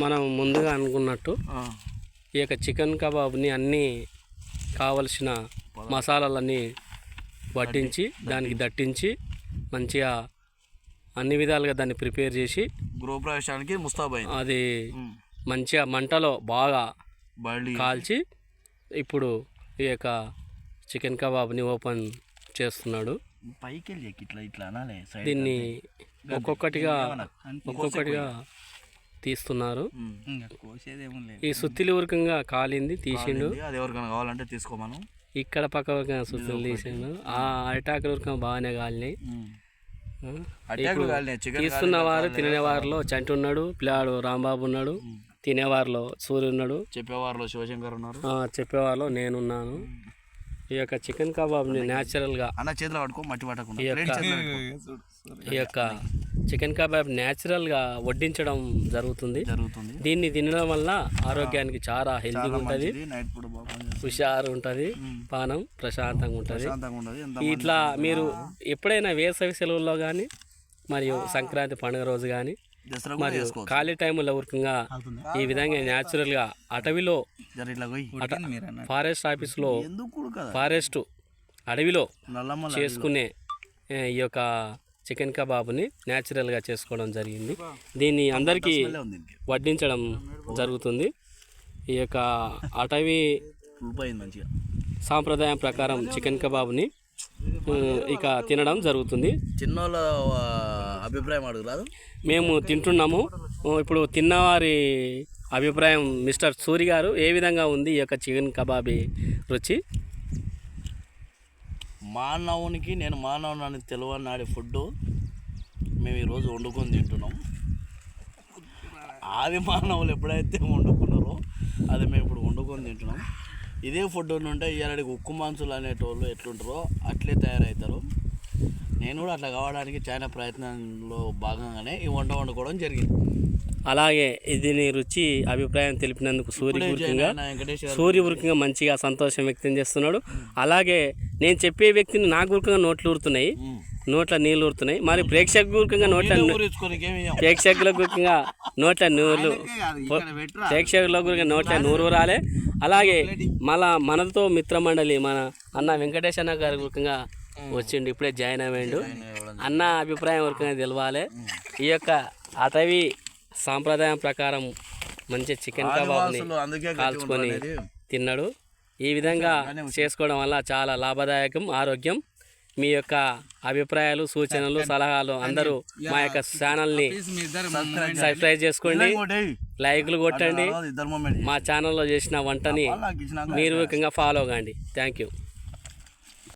మనం ముందుగా అనుకున్నట్టు ఈ యొక్క చికెన్ కబాబ్ని అన్నీ కావలసిన మసాలాలన్నీ వడ్డించి దానికి దట్టించి మంచిగా అన్ని విధాలుగా దాన్ని ప్రిపేర్ చేసి గృహప్రవేశానికి ముస్తాబైంది. అది మంచిగా మంటలో బాగా కాల్చి ఇప్పుడు ఈ యొక్క చికెన్ కబాబ్ని ఓపెన్ చేస్తున్నాడు. దీన్ని ఒక్కొక్కటిగా తీస్తున్నారు. ఈ సుత్తిలి ఊరకంగా కాలింది తీసిండు. అది ఎవరికైనా కావాలంటే తీసుకోమను. ఇక్కడ పక్క ఊరకంగా సుత్తులు తీసిండు. ఆ అరిటాకుల ఊరకం బాగానే కాలినాయి. తీస్తున్నవారు తినేవారిలో చంటి ఉన్నాడు, పిల్లాడు రాంబాబు ఉన్నాడు, తినేవారిలో సూర్య ఉన్నాడు, చెప్పేవారిలో శివశంకర్ ఉన్నారు, చెప్పేవారిలో నేనున్నాను. ఈ యొక్క చికెన్ కబాబ్ని న్యాచురల్గా చేతిలో పట్టుకో మట్టి పట్టకుండా ఈ యొక్క చికెన్ కబాబ్ న్యాచురల్గా వడ్డించడం జరుగుతుంది. దీన్ని తినడం వల్ల ఆరోగ్యానికి చాలా హెల్తీగా ఉంటుంది, హుషారు ఉంటుంది, పానం ప్రశాంతంగా ఉంటుంది. ఇట్లా మీరు ఎప్పుడైనా వేసవి సెలవుల్లో కానీ మరియు సంక్రాంతి పండుగ రోజు కానీ మరియు ఖాళీ టైంలో ఊరికంగా ఈ విధంగా న్యాచురల్గా అటవీలో ఫారెస్ట్ ఆఫీస్లో ఫారెస్ట్ అడవిలో చేసుకునే ఈ యొక్క చికెన్ కబాబ్ని న్యాచురల్గా చేసుకోవడం జరిగింది. దీన్ని అందరికీ వడ్డించడం జరుగుతుంది. ఈ యొక్క అటవీ సాంప్రదాయం ప్రకారం చికెన్ కబాబ్ని ఇక తినడం జరుగుతుంది. చిన్నోళ్ళ అభిప్రాయం అడుగురాదు. మేము తింటున్నాము. ఇప్పుడు తిన్నవారి అభిప్రాయం మిస్టర్ సూరి గారు ఏ విధంగా ఉంది ఈ యొక్క చికెన్ కబాబీ రుచి? మానవునికి నేను మానవుని తెలియనాడే ఫుడ్ మేము ఈరోజు వండుకొని తింటున్నాం. ఆది మానవులు ఎప్పుడైతే వండుకున్నారో అది మేము ఇప్పుడు వండుకొని తింటున్నాం. ఇదే ఫుడ్ ఉంటే ఇలాంటి ఉక్కు మాంసులు అనేటోళ్ళు ఎట్లుంటారో అట్లే తయారవుతారు. నేను కూడా అట్లా కావడానికి చాలా ప్రయత్నంలో భాగంగానే ఈ వంట వండుకోవడం జరిగింది. అలాగే దీని రుచి అభిప్రాయం తెలిపినందుకు సూర్య ఊరికంగా మంచిగా సంతోషం వ్యక్తం చేస్తున్నాడు. అలాగే నేను చెప్పే వ్యక్తిని నాకు ఊరికంగా నోట్లు ఊరుతున్నాయి, నోట్ల నీళ్ళు ఊరుతున్నాయి. మరి ప్రేక్షకుల ఊరికంగా నోట్ల నూరు ఊరాలే. అలాగే మళ్ళా మనతో మిత్రమండలి మన అన్న వెంకటేష్ అన్న గారి ఊరికంగా వచ్చిండు, ఇప్పుడే జాయిన్ అయ్యిండు. అన్న అభిప్రాయం ఊరికంగా తెలవాలి. ఈ యొక్క అటవీ సాంప్రదాయం ప్రకారం మంచి చికెన్ కబాబ్ని కాల్చుకొని తిన్నాడు. ఈ విధంగా చేసుకోవడం వల్ల చాలా లాభదాయకం, ఆరోగ్యం. మీ యొక్క అభిప్రాయాలు, సూచనలు, సలహాలు అందరూ మా యొక్క ఛానల్ని సబ్స్క్రైబ్ చేసుకోండి, లైక్లు కొట్టండి. మా ఛానల్లో చేసిన వంటని మీరు ఫాలో కండి. Thank you.